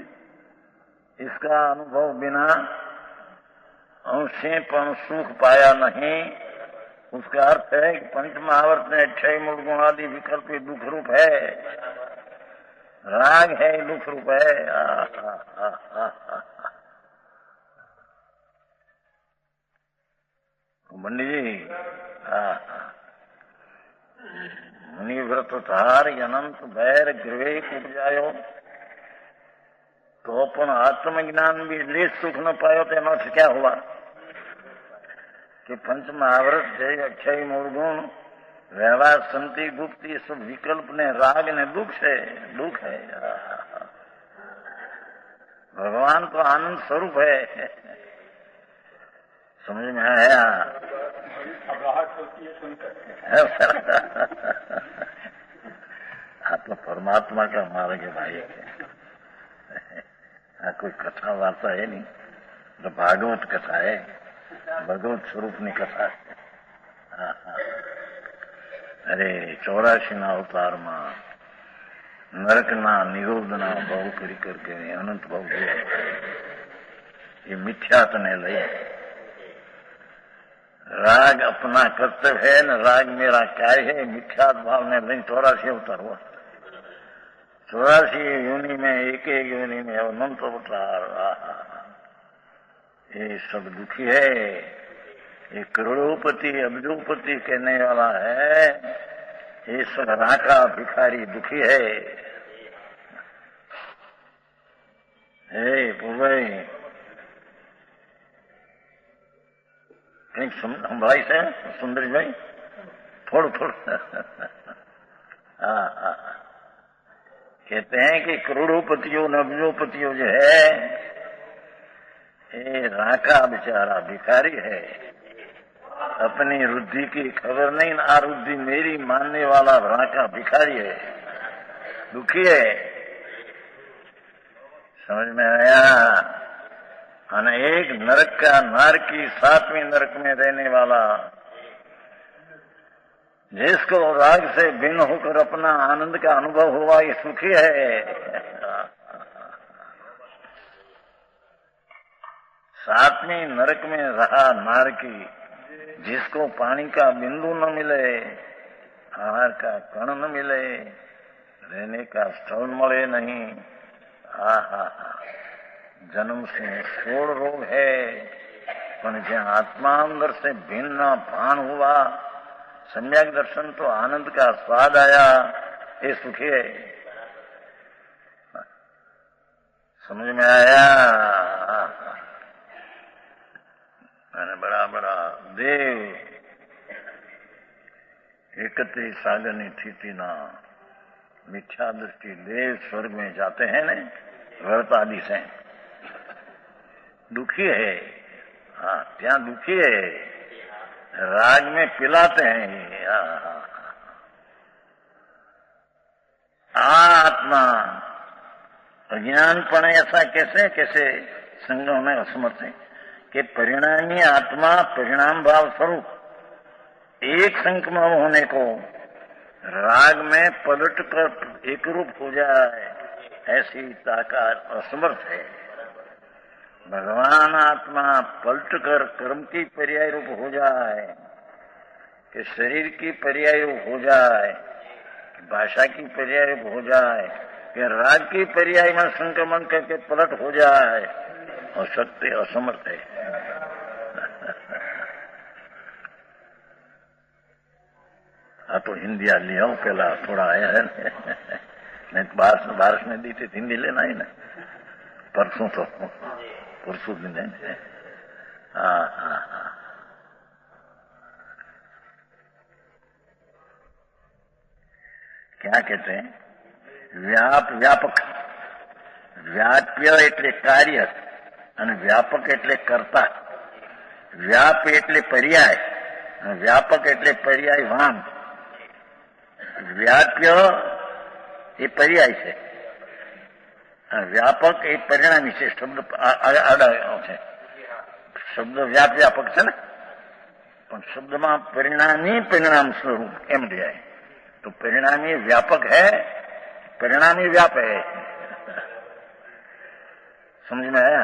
इसका अनुभव बिना अंशे पण सुख पाया नहीं। उसका अर्थ है कि पंच महाव्रत में क्षय मूल गुण आदि विकल्प दुख रूप है, राग है दुख रूप है। पंडित जी, मुनि व्रत धार अनंत बैर ग्रेक उपजायो, तो अपन आत्मज्ञान भी ले सुख न पायो। तो एनो क्या हुआ कि पंच महाव्रत जय अक्षय मूल गुण व्यवहार संति गुप्त ये सब विकल्प ने राग ने दुख है, दुख है। भगवान तो आनंद स्वरूप है। समझ में आया? हाँ तो परमात्मा का मार्ग है भाई। हाँ कोई कथा वार्ता है नहीं, तो भागवत कथा है, भगवत स्वरूप ની कथा है। हाँ हाँ, अरे 84 ના અવતારમાં નરકના નિરોધના ભાવ કરી કરકે અનંત ભાવ જોયા, ये मिथ्यात्व लई राग अपना कर्तव्य है न राग मेरा कार्य है, मिथ्यात भाव ने लई 84 अवतार हुआ। 84 योनि में एक एक योनि में अनंत अवतार। ये सब दुखी है। ये करोड़ोपति अब्जोपति कहने वाला है, ये सब राका भिखारी दुखी है। भाई कहीं हम भाई से सुंदर भाई थोड़ा थोड़ा कहते हैं कि करोड़ोपतियों नब्जोपतियों जो है ये राका बेचारा भिखारी है, अपनी रुद्धि की खबर नहीं, आरुद्धि मेरी मानने वाला राका भिखारी है, दुखी है। समझ में आया? एक नरक का नारकी 7वें नरक में रहने वाला, जिसको राग से भिन्न होकर अपना आनंद का अनुभव हुआ, ये सुखी है। 7वें नरक में रहा नारकी, जिसको पानी का बिंदु न मिले, आहार का कण न मिले, रहने का स्थल मिले नहीं। जन्म से छोड़ रोग है, पर जहाँ आत्मा अंदर से भिन्न भान हुआ, सम्यक दर्शन तो आनंद का स्वाद आया, ये सुखी है। समझ में आया? मैंने बड़ा बड़ा देव एकते सागनी थी ना, मिथ्या दृष्टि देव स्वर्ग में जाते हैं न, व्रत आदि से दुखी है। हाँ, क्या दुखी है, राग में पिलाते हैं। आत्मा अज्ञानपण ऐसा कैसे कैसे संगम में असमर्थ है कि परिणामी आत्मा परिणाम भाव स्वरूप एक संक्रमण होने को राग में पलट कर एक रूप हो जाए, ऐसी ताकत असमर्थ है। भगवान आत्मा पलट कर कर्म की पर्याय रूप हो जाए, कि शरीर की पर्याय रूप हो जाए, कि भाषा की पर्याय रूप हो जाए, कि राग की पर्याय में संक्रमण करके पलट हो जाए, और सत्य असमर्थ है। तो हिंदी आ लिया हूं, पहला थोड़ा आया है नहीं तो बारिश में दी थी, हिंदी लेना ही ना, परसों दिन है। क्या कहते हैं? व्यापक व्याप्य એટલે કાર્ય અને વ્યાપક એટલે કર્તા। વ્યાપ એટલે પર્યાય અને વ્યાપક એટલે પર્યાયવાન। વ્યાપ્ય એ પર્યાય છે, વ્યાપક એ પરિણામી છે। શબ્દ આડા છે, શબ્દ વ્યાપક છે ને, પણ શબ્દમાં પરિણામી પરિણામ સ્વરૂપ એમ જાય तो परिणामी व्यापक है, परिणामी व्याप है। समझ में आया?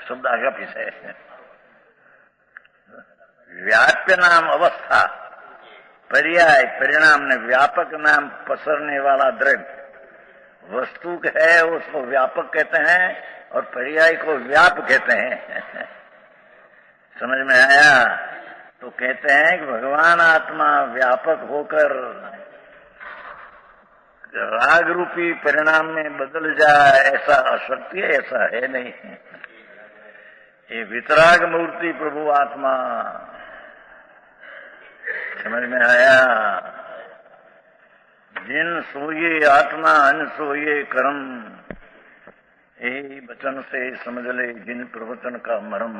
शब्द आगे पीछे है। व्याप्य नाम अवस्था, पर्याय परिणाम ने व्यापक नाम पसरने वाला द्रव्य वस्तु है, उसको व्यापक कहते हैं और पर्याय को व्याप कहते हैं। समझ में आया? तो कहते हैं कि भगवान आत्मा व्यापक होकर राग रूपी परिणाम में बदल जाए, ऐसा अशक्ति है, ऐसा है नहीं। ये वितराग मूर्ति प्रभु आत्मा। समझ में आया? जिन सोये आत्मा अन सोये कर्म, यही वचन से समझ ले जिन प्रवचन का मर्म।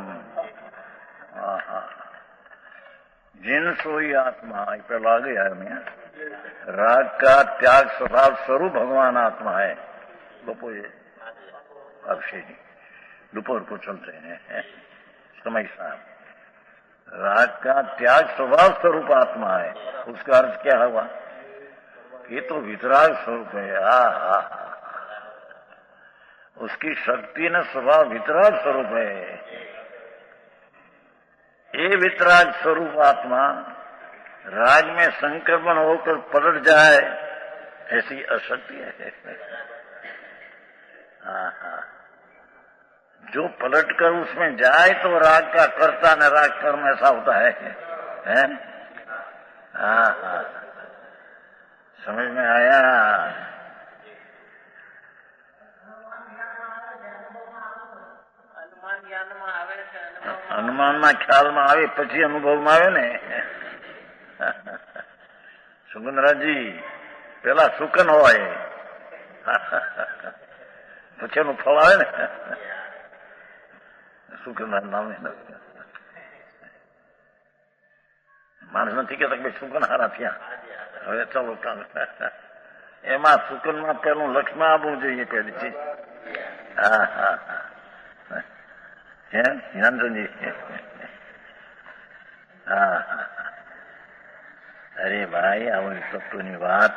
जिन सोई आत्मा पे ला गया है मैं, राग का त्याग स्वभाव स्वरूप भगवान आत्मा है। बपो ये अभिषेक दोपहर को चलते हैं समय साहब। राग का त्याग स्वभाव स्वरूप आत्मा है, उसका अर्थ क्या हुआ? ये तो वितराग स्वरूप है। उसकी शक्ति न स्वभाव वितराग स्वरूप है। ये वितराग स्वरूप आत्मा राग में संक्रमण होकर पलट जाए, ऐसी अशक्ति है। जो पलट कर उसमें जाए तो राग का कर्ता न राग कर्म ऐसा होता है, हैं? समझ में आया? અનુમાનમાં ખ્યાલમાં આવે પછી અનુભવમાં આવે ને સુગંધરાજી। પેલા સુકન હોય પછી એનું ફળ આવે ને સુકન નામે માણસ નથી કેતા કે સુકન હારા થયા. હવે ચાલો એમાં સુકનમાં પેલું લક્ષ્મણ આપવું જોઈએ પેલી ચીજ. હા હા હા જ્ઞાનચંદજી હા હા. अरे भाई आवड़ी तत्वों बात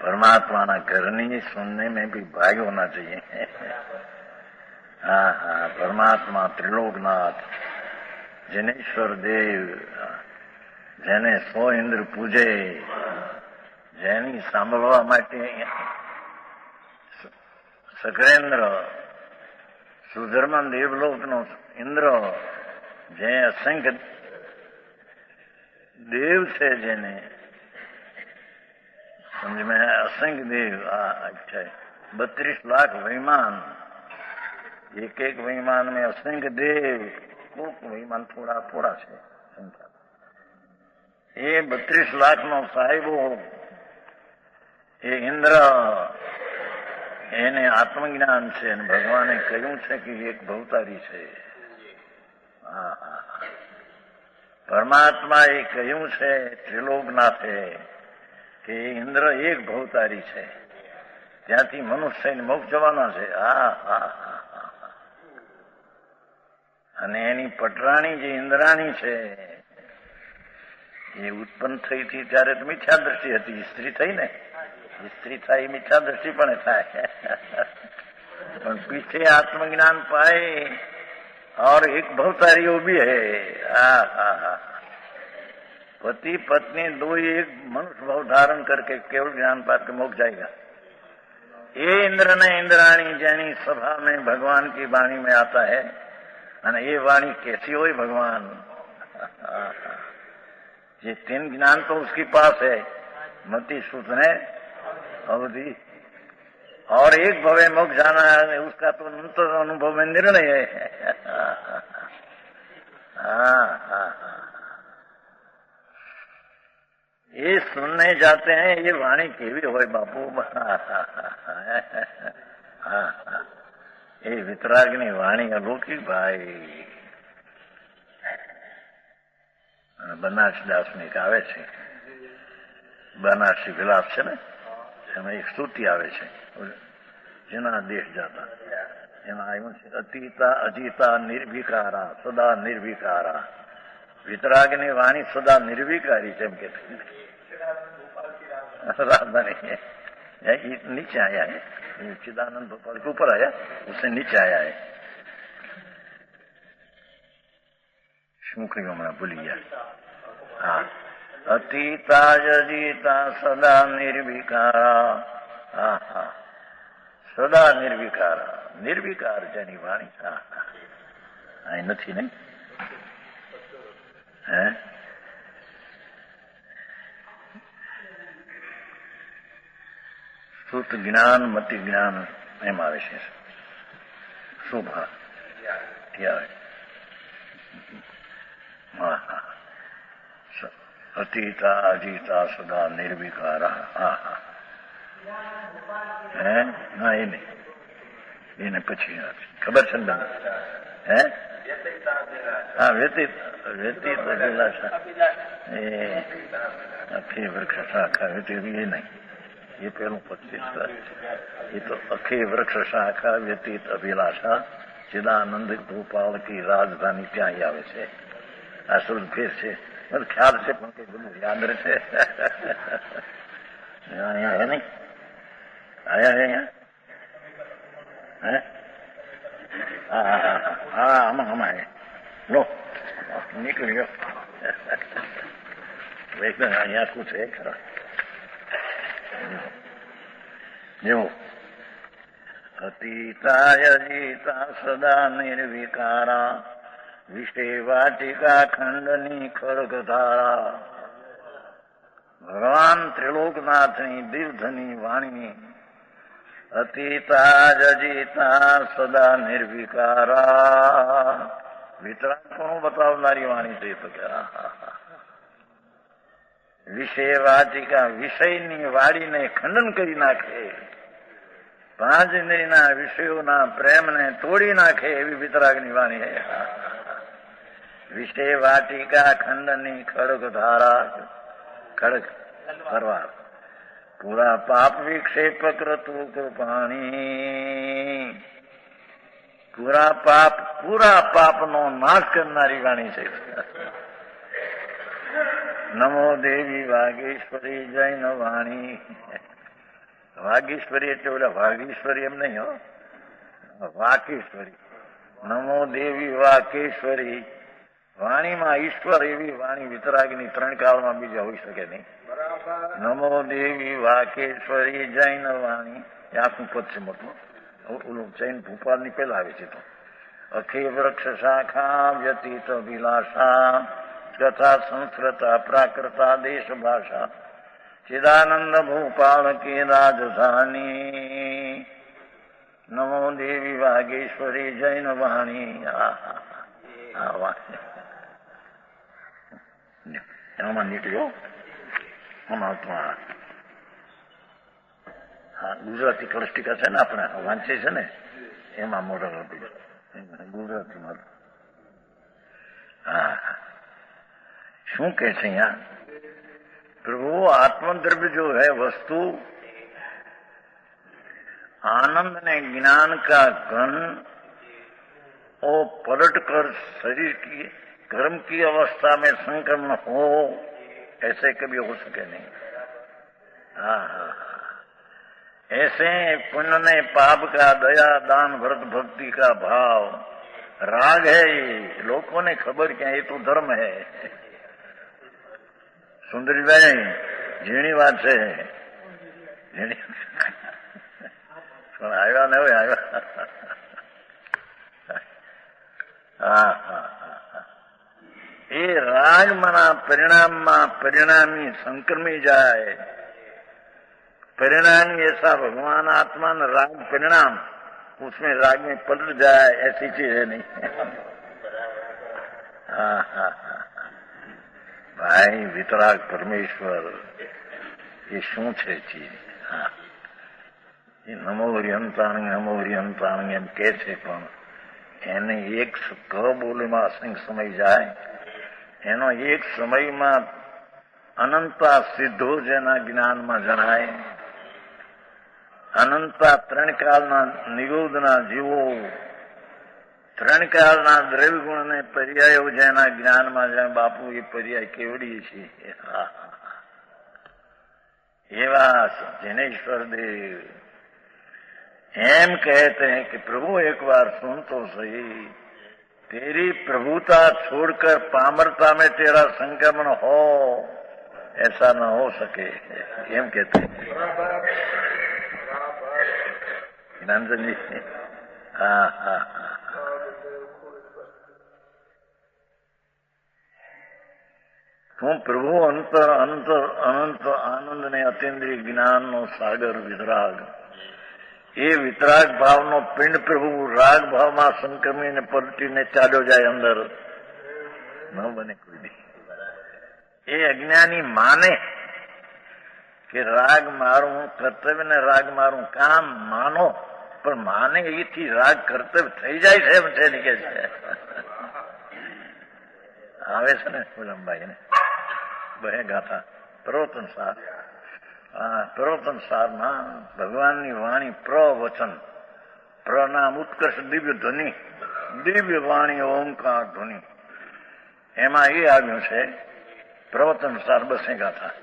परमात्मा घरनी सुनने में भी भाग्य होना चाहिए. हाँ हाँ परमात्मा त्रिलोकनाथ जनेश्वर देव જેને 100 ઇન્દ્ર પૂજે જેની સાંભળવા માટે સકરેન્દ્ર સુધર્મન દેવલોકનો ઇન્દ્ર જે અસંખ્ય देव છે જેને समझ में असंख्य देव. अच्छा 32 लाख विमान, एक एक विमान में असंख्य देव. कोक विमान थोड़ा थोड़ा છે સંખ્યા. એ 32 લાખ નો સાહેબો એ ઇન્દ્ર એને આત્મજ્ઞાન છે અને ભગવાને કહ્યું છે કે એક ભવતારી છે. હા હા પરમાત્મા એ કહ્યું છે ત્રિલોકનાથે કે ઇન્દ્ર એક ભવતારી છે, ત્યાંથી મનુષ્યને મોક્ષ જવાના છે. હા હા હા. અને એની પટરાણી જે ઇન્દ્રાણી છે એ ઉત્પન્ન થઈ હતી ત્યારે તો મિથ્યા દ્રષ્ટિ હતી. સ્ત્રી થઈ ને, સ્ત્રી થાય મિથ્યા દ્રષ્ટિ પણ થાય પણ પીછે આત્મજ્ઞાન પાए और एक भवतारी वो भी है. हाँ हाँ हाँ. पति पत्नी दो एक मनुष्य भाव धारण करके केवल ज्ञान पाकर के मोक्ष जाएगा. ये इंद्र ने इंद्राणी जैनी सभा में भगवान की वाणी में आता है. અને ये वाणी कैसी हो भगवान. ये 3 ज्ञान तो उसके पास है, मति सुतने अवधि और एक भवे मोक्ष जाना है उसका तो अंतर अनुभव में निर्णय है. हाँ हाँ ये सुनने जाते हैं ये वाणी केवी हो बापू. हाँ ये वितरागनी वाणी अलौकिक भाई. બનાસદાસ ને એક આવે છે બનાસી વિલાસ છે ને એમાં એક સ્તુતિ આવે છે જેના દેશ જતા એમાં આવ્યું છે અતીતા અજીતા નિર્વિકારા સદા નિર્વિકારા. વિતરાગની વાણી સદા નિર્વિકારી છે એમ કે राधा नीचे आया है, चिदानंद भोपाल के ऊपर आया, उससे नीचे आया है. श्मुखियों में भूल गया. हाँ अतीता जीता सदा निर्विकारा. हाँ हाँ सदा निर्विकारा. निर्विकार જેની વાણી. હા હા નથી નહીં હે શુદ્ધ જ્ઞાન મતિ જ્ઞાન એમ આવે છે. શુભા ત્યારે હા હા અતીતા અજીતા સદા નિર્વિકારા. હા હા હે ના એ નહીં એને પછી ખબર છે ને હે હા વ્યતીત વ્યતીત અભિલાષા એ અખી વૃક્ષ શાખા વ્યતીત એ નહીં એ પેલું 25 એ તો અખી વૃક્ષ શાખા વ્યતીત અભિલાષા ચિદાનંદ ભોપાલ કી રાજધાની ત્યાં આવે છે. આ શુદ્ધ ફેર છે મને ખ્યાલ છે પણ કઈ બધું યાદ રહેશે. અહીંયા હે નહીં આયા હે અહીંયા હે હા હા હા હા આમાં આમાં લો નીકળી ગયો. એકદમ અહીંયા શું છે ખરા જેવું અતીતાય જીતા સદા નિર્વિકારા વિષે વાટિકા ખંડની ખડગધારા. ભગવાન ત્રિલોકનાથની દિવ્ધની વાણી અતીતા જજીતા સદા નિર્વિકારા. વિતરાગપણું બતાવનારી વાણી છે. તો કે વિષય વાટિકા વિષયની વાડીને ખંડન કરી નાખે, પાંચ ઇન્દ્રિયના વિષયોના પ્રેમને તોડી નાખે એવી વિતરાગની વાણી હે. વિષય વાટિકા ખંડની ખડગ ધારા, ખડગ પરવાર, પૂરા પાપ વિક્ષેપ કરતું કૃપાણી, પૂરા પાપનો નાશ કરનારી વાણી છે. નમો દેવી વાગેશ્વરી જૈન વાણી. વાગીશ્વરી એટલે ઓલા વાગીશ્વરી એમ નહીં હો, વાકેશ્વરી. નમો દેવી વાકેશ્વરી. વાણીમાં ઈશ્વર એવી વાણી વિતરાગની ત્રણ કાળમાં બીજા હોઈ શકે નહીં. નમો દેવી વાકેશ્વરી જૈન વાણી. એ આખું પદ છે મોટું. ઓલું જૈન ભૂપાલની પેલા આવે છે. તો અખે વૃક્ષ શાખા વ્યતીત અભિલાષા તથા સંસ્કૃતા પ્રાકૃતા દેશ ભાષા ચિદાનંદ ભૂપાલ કે રાજધાની. નમો દેવી વાગેશ્વરી જૈન વાણી. એમાં નીકળ્યો આમાં ગુજરાતી કલસ્ટિકા છે ને આપણે વાંચે છે ને એમાં મોડલ હતું ગુજરાતીમાં. હા, શું કે છે અહીંયા? प्रभु आत्मद्रव्य जो है वस्तु आनंद ने ज्ञान का घन वो पलट कर शरीर की कर्म की अवस्था में संक्रमण हो, ऐसे कभी हो सके नहीं. हाँ, ऐसे पुण्य ने पाप का दया दान व्रत भक्ति का भाव राग है. ये लोगों ने खबर क्या, ये तो धर्म है. સુંદરીભાઈ ઝીણી વાત છે, પણ આવ્યા ને હવે આવ્યા. એ રાગમાંના પરિણામમાં પરિણામી સંક્રમી જાય. परिणामी ऐसा भगवान आत्मा न राग परिणाम उसमें राग में पलट जाए ऐसी चीज है नहीं. हाँ हाँ हाँ भाई वितराग परमेश्वर ये શું છે ચીજ? હા, એ નમોરિયંતાણી એમ કે છે, પણ એને એક ક બોલીમાં અસંખ્ય સમય જાય. એનો એક સમયમાં અનંતા સિદ્ધો જેના જ્ઞાનમાં જણાય, અનંતા ત્રણ કાળના નિગોદના જીવો, ત્રણ કાળના દ્રવ્ય ગુણને પર્યાયો જેના જ્ઞાનમાં જાય. બાપુ એ પર્યાય કેવડી છે. એવા જૈનેશ્વર દેવ એમ कहते हैं कि प्रभु एक बार सुन तो सही, तेरी प्रभुता छोड़कर पामरता में तेरा संक्रमण हो ऐसा न हो सके, एम कहते हैं ज्ञानचंद जी. हाँ हाँ તું પ્રભુ અંતર અનંત અનંત આનંદ ને અતિન્દ્રિય જ્ઞાનનો સાગર વિતરાગ. એ વિતરાગ ભાવનો પિંડ પ્રભુ રાગ ભાવમાં સંક્રમીને પલટીને ચાલ્યો જાય અંદર, ન બને કોઈ દી. એ અજ્ઞાની માને કે રાગ મારું કર્તવ્ય ને રાગ મારું કામ માનો, પણ માને એથી રાગ કર્તવ્ય થઈ જાય છે એમ છે ને કે છે. આવે છે ને ફુલમભાઈ ને બહે ગાથા પ્રવચન સાર. પ્રવચન સારમાં ભગવાનની વાણી પ્રવચન, પ્રનામ ઉત્કર્ષ દિવ્ય ધ્વનિ, દિવ્ય વાણી ઓમકાર ધ્વનિ. એમાં એ આવ્યું છે પ્રવચન સાર બસે ગાથા.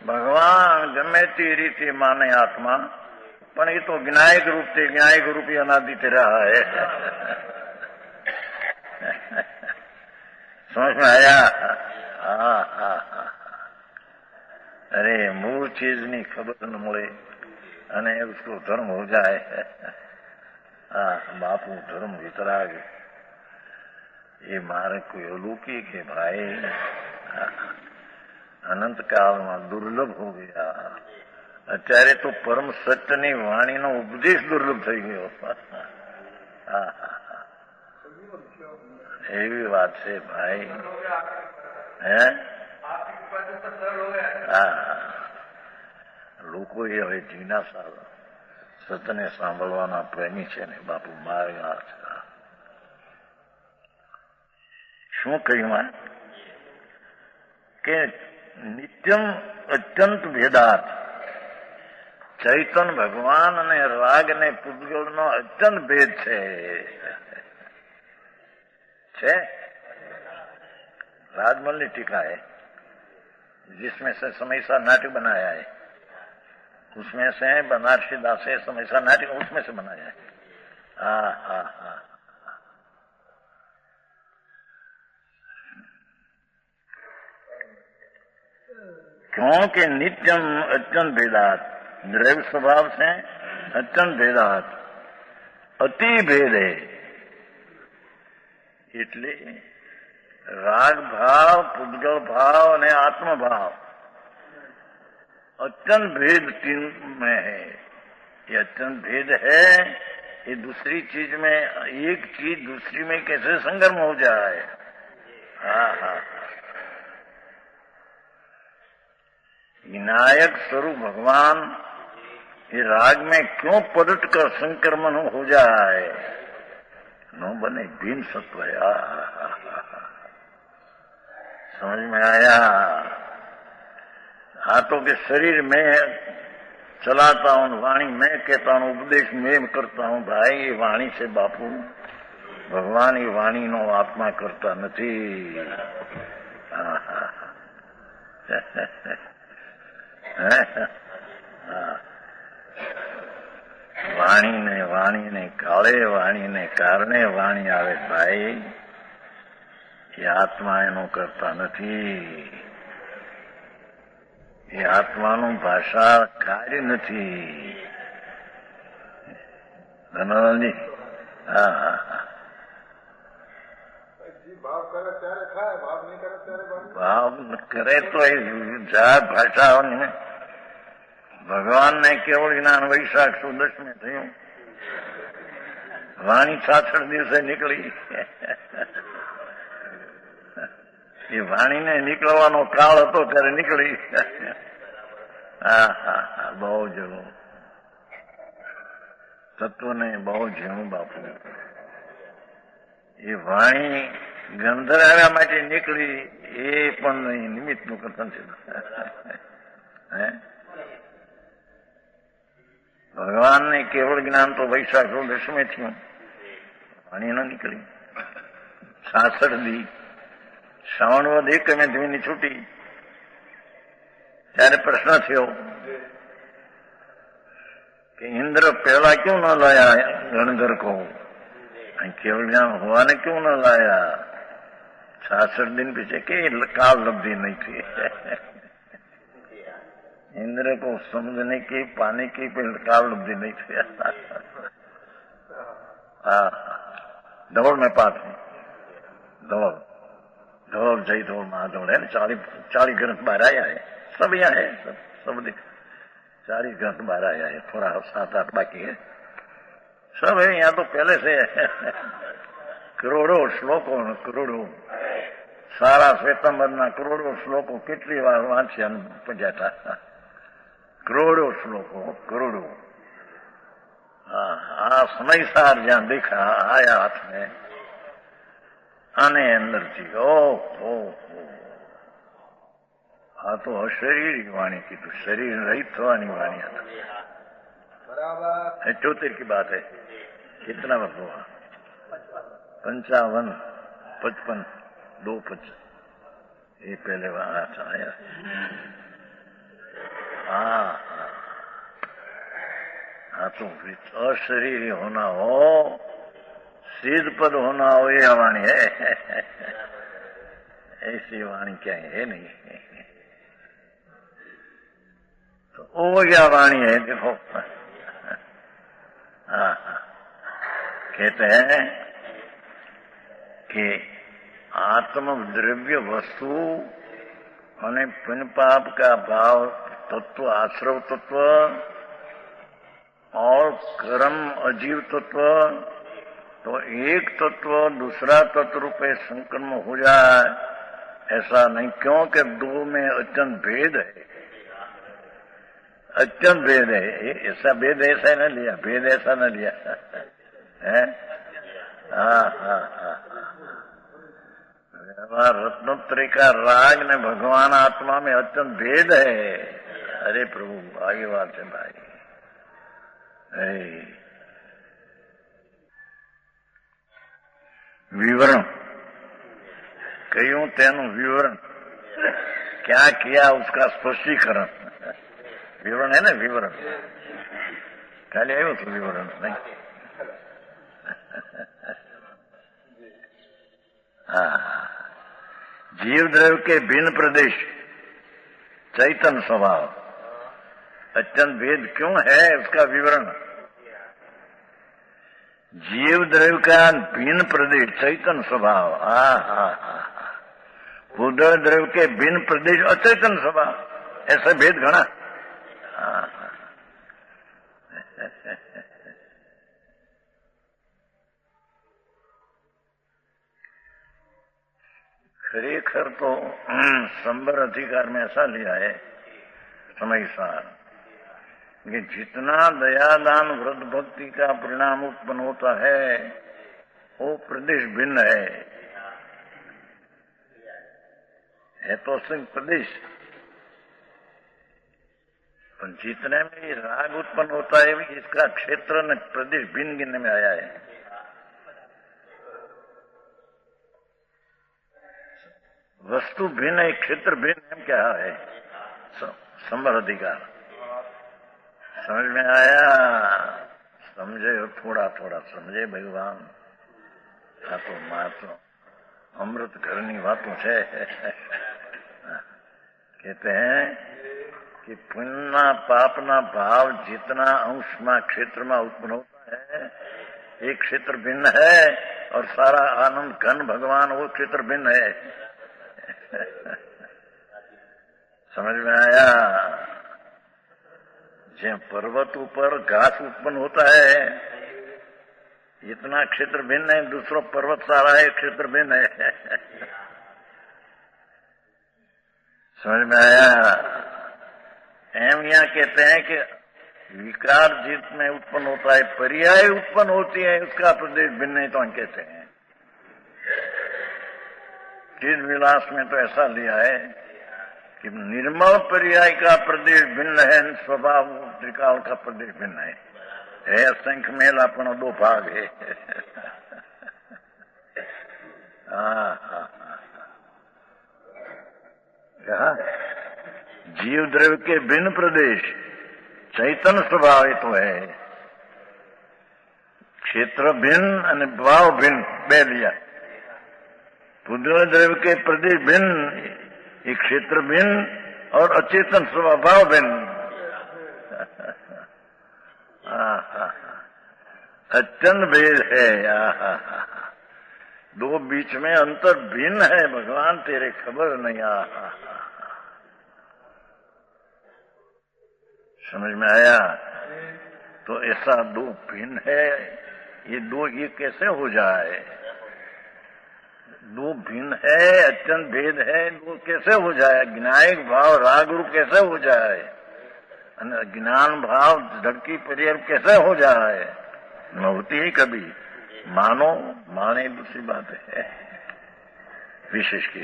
ભગવાન ગમે તે રીતે માને આત્મા, પણ એ તો જ્ઞાયક રૂપથી જ્ઞાયક રૂપી અનાદિત રહ્યા હે. समझ में आया? हाँ हाँ हाँ. अरे मूल चीज नहीं खबर न મળે અને उसको धर्म हो जाए. हाँ बापू धर्म वितराग ये मारे कोई अलौकिक है भाई. अनंत काल में दुर्लभ हो गया. અત્યારે તો પરમ સત્યની વાણીનો ઉપદેશ દુર્લભ થઈ ગયો. હા એવી વાત છે ભાઈ. હે बात तो सरल हो गया है। હા લોકોએ હવે જિજ્ઞાસા સતને સાંભળવાના પ્રેમી છે ને બાપુ માર્યા છે. શું કહ્યું કે નિત્યમ અત્યંત ભેદાર્થ ચૈતન ભગવાન અને રાગ ને પૂતગલનો અત્યંત ભેદ છે. राजमल ने टीका है जिसमें से समयसा नाटक बनाया है, उसमें से बनारसी दास समयसा नाटक उसमें से बनाया है. हाँ. क्योंकि नित्यम अत्यंत भेदात द्रव्य स्वभाव से अत्यंत भेदात अति भेद है. એટલે राग भाव पुद्गल भाव और आत्मभाव अत्यंत भेद तीन में है. ये अत्यंत भेद है. ये दूसरी चीज में एक चीज दूसरी में कैसे संगम हो जाए. हाँ. विनायक स्वरूप भगवान ये राग में क्यों पलट कर संक्रमण हो जाए. नो बने भिन्न सत्व है. समझ में आया. हाथों के शरीर में चलाता हूँ, वाणी मैं कहता हूँ, उपदेश मैं करता हूँ. भाई ये वाणी से बापू भगवान ये वाणी नो आत्मा करता नहीं. वाणी ने काले वाणी ने कारणे वाणी आवे भाई. ये आत्मा एनो करता नहीं. ये आत्माનું ભાષા કાર્ય નથી. ધનવાનજી હા. भाव करे ત્યારે થાય, ભાવ નહીં કરે ત્યારે ભાવ કરે તો એ ભાષાઓને ભગવાનને કેવળ જ્ઞાન વૈશાખ સુદ 10 થયું. વાણી 66 દિવસે નીકળી. એ વાણીને નીકળવાનો કાળ હતો ત્યારે નીકળી. હા. બહુ ઝીણું તત્વને બહુ ઝીણું બાપુ. એ વાણી ગંધર્વ્યા માટે નીકળી એ પણ નિમિત્તનું કથન છે. ભગવાનને કેવળ જ્ઞાન તો વૈશાખ 10 થયું. વાણી ન નીકળી. 66 દી શ્રાવણ વદ 1 ધીની છૂટી ત્યારે પ્રશ્ન થયો કે ઇન્દ્ર પહેલા ક્यों न लाया गणधर को. केवल ज्ञान हुआ ने क्यों न लाया. 66 दिन पीछे के काल लब्धि नहीं थी. इंद्र को समझने की पाने की काल लब्धि नहीं थी. हाँ. दौड़ में पास दौड़ जय दौड़ महादौड़ है. 40 ग्रंथ बाहर आया है. सब यहाँ है. सब 40 ग्रंथ बाहर आया है. थोड़ा 7-8 बाकी है. सब है यहाँ तो पहले से करोड़ों श्लोकों करोड़ों सारा श्वेतंबરના करोड़ों श्लोकों કેટલી વાર વાંચ્યા પંજાતા. करोड़ों श्लोकों करोड़ों. हाँ समय सार जहाँ देखा आया हाथ में आने अंदर थी. ओ हाँ तो अशरीर वाणी की तो शरीर रहित थવાની वाणी आता. बराबर. 78 की बात है. कितना वर्ष हुआ. 55 55 2 ये पहले वहां आया. हाँ तो अशरीरी होना हो सिद्ध पद होना हो ये वाणी है. ऐसी वाणी क्या है नहीं. तो वो क्या वाणी है देखो. हाँ कहते हैं कि आत्म द्रव्य वस्तु અને पुण्य पाप का भाव तत्व आश्रव तत्व और कर्म अजीव तत्व. तो एक तत्व दूसरा तत्व रूपे संक्रमण हो जाए ऐसा नहीं, क्योंकि दो में अत्यंत भेद है, अत्यंत भेद है। ऐसा भेद ऐसा न लिया, भेद ऐसा न लिया है। हाँ हाँ हाँ, रत्नोत्तरी का राग ने भगवान आत्मा में अत्यंत भेद है। अरे प्रभु आगे बात है भाई। विवरण कयूं तेनु विवरण, क्या किया उसका स्पष्टीकरण। विवरण है ना, विवरण खाली आयो तो विवरण नहीं। जीव द्रव्य के भिन्न प्रदेश चैतन्य स्वभाव अत्यंत भेद क्यों है उसका विवरण। जीव द्रव्य का भिन्न प्रदेश चैतन्य स्वभाव, भूद्रव्य द्रव्य के भिन्न प्रदेश अचैतन्य स्वभाव, ऐसा भेद घना। खरेखर तो संबर अधिकार में ऐसा लिया है समय सार कि जितना दयादान व्रत भक्ति का परिणाम उत्पन्न होता है वो प्रदेश भिन्न है तो सिंह प्रदेश, पर जितने में ये राग उत्पन्न होता है इसका क्षेत्र न प्रदेश भिन्न गिनने में आया है। वस्तु भिन्न है, क्षेत्र भिन्न है, क्या है संबर अधिकार। समझ में आया? समझे हो, थोड़ा थोड़ा समझे भगवान। आ तो मां तो अमृत घरनी बातों है। कहते हैं कि पुण्य पापना भाव जितना अंश में क्षेत्र में उत्पन्न होता है, एक क्षेत्र भिन्न है और सारा आनंद घन भगवान वो क्षेत्र भिन्न है। समझ में आया? जब पर्वत ऊपर घास उत्पन्न होता है इतना क्षेत्र भिन्न है, दूसरा पर्वत सारा है क्षेत्र भिन्न है। समझ में आया? एम यहाँ कहते हैं कि विकार जिसमें उत्पन्न होता है पर्याय उत्पन्न होती है उसका प्रदेश भिन्न है, तो हम कहते हैं। चीज विलास में तो ऐसा लिया है कि निर्मल पर्याय का प्रदेश भिन्न है, स्वभाव त्रिकाल का प्रदेश भिन्न है। असंख्य मेल अपना दो भाग है। जीव द्रव्य के भिन्न प्रदेश चैतन्य स्वभाव ये तो है। क्षेत्र भिन्न और भाव भिन्न बे लिया। पुद्गल द्रव्य के प्रदेश भिन्न, एक क्षेत्र भिन्न और अचेतन स्वभाव भिन्न। अत्यंत भेद है। दो बीच में अंतर भिन्न है, भगवान तेरे खबर नहीं। समझ में आया? तो ऐसा दो भिन्न है, ये दो ये कैसे हो जाए? दो भिन्न है, अत्यंत भेद है, दो कैसे हो जाए? ज्ञायक भाव राग रूप कैसे हो जाए? ज्ञान भाव धड़की परियर कैसे हो जाए? न होती है कभी। मानो माने दूसरी बात है, विशेष की